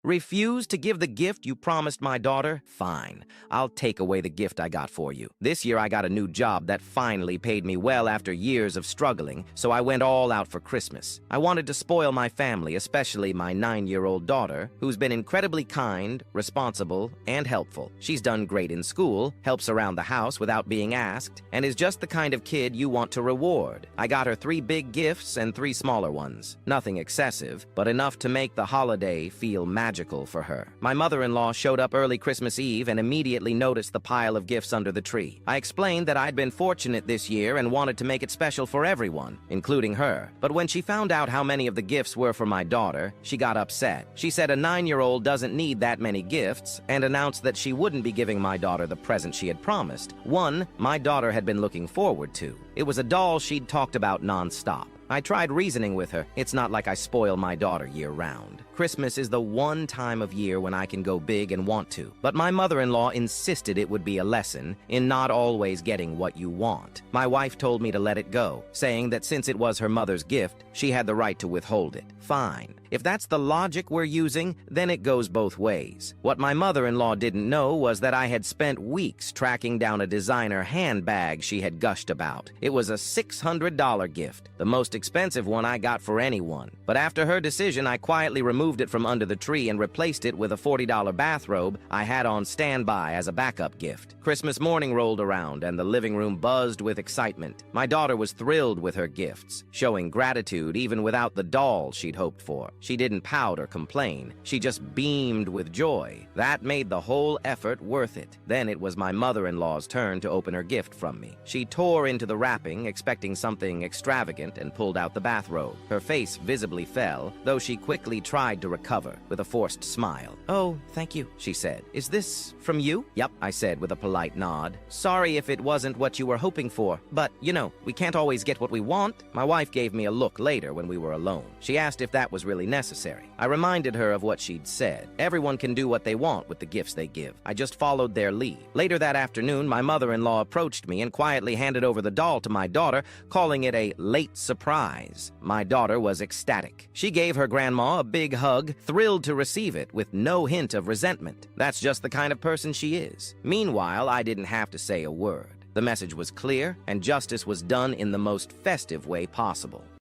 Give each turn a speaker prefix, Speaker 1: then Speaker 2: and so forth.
Speaker 1: Refuse to give the gift you promised my daughter? Fine. I'll take away the gift I got for you. This year I got a new job that finally paid me well after years of struggling, so I went all out for Christmas. I wanted to spoil my family, especially my 9-year-old daughter, who's been incredibly kind, responsible, and helpful. She's done great in school, helps around the house without being asked, and is just the kind of kid you want to reward. I got her 3 big gifts and 3 smaller ones. Nothing excessive, but enough to make the holiday feel magical for her. My mother-in-law showed up early Christmas Eve and immediately noticed the pile of gifts under the tree. I explained that I'd been fortunate this year and wanted to make it special for everyone, including her. But when she found out how many of the gifts were for my daughter, she got upset. She said a 9-year-old doesn't need that many gifts and announced that she wouldn't be giving my daughter the present she had promised. One my daughter had been looking forward to. It was a doll she'd talked about nonstop. I tried reasoning with her. It's not like I spoil my daughter year-round. Christmas is the one time of year when I can go big and want to. But my mother-in-law insisted it would be a lesson in not always getting what you want. My wife told me to let it go, saying that since it was her mother's gift, she had the right to withhold it. Fine. If that's the logic we're using, then it goes both ways. What my mother-in-law didn't know was that I had spent weeks tracking down a designer handbag she had gushed about. It was a $600 gift, the most expensive one I got for anyone. But after her decision, I quietly removed it from under the tree and replaced it with a $40 bathrobe I had on standby as a backup gift. Christmas morning rolled around and the living room buzzed with excitement. My daughter was thrilled with her gifts, showing gratitude even without the doll she'd hoped for. She didn't pout or complain. She just beamed with joy. That made the whole effort worth it. Then it was my mother-in-law's turn to open her gift from me. She tore into the wrapping, expecting something extravagant, and pulled out the bathrobe. Her face visibly fell, though she quickly tried to recover with a forced smile. "Oh, thank you," she said. "Is this from you?" "Yep," I said with a polite nod. "Sorry if it wasn't what you were hoping for, but, you know, we can't always get what we want." My wife gave me a look later when we were alone. She asked if that was really necessary. I reminded her of what she'd said. Everyone can do what they want with the gifts they give. I just followed their lead. Later that afternoon, my mother-in-law approached me and quietly handed over the doll to my daughter, calling it a late surprise. My daughter was ecstatic. She gave her grandma a big hug, thrilled to receive it with no hint of resentment. That's just the kind of person she is. Meanwhile, I didn't have to say a word. The message was clear, and justice was done in the most festive way possible.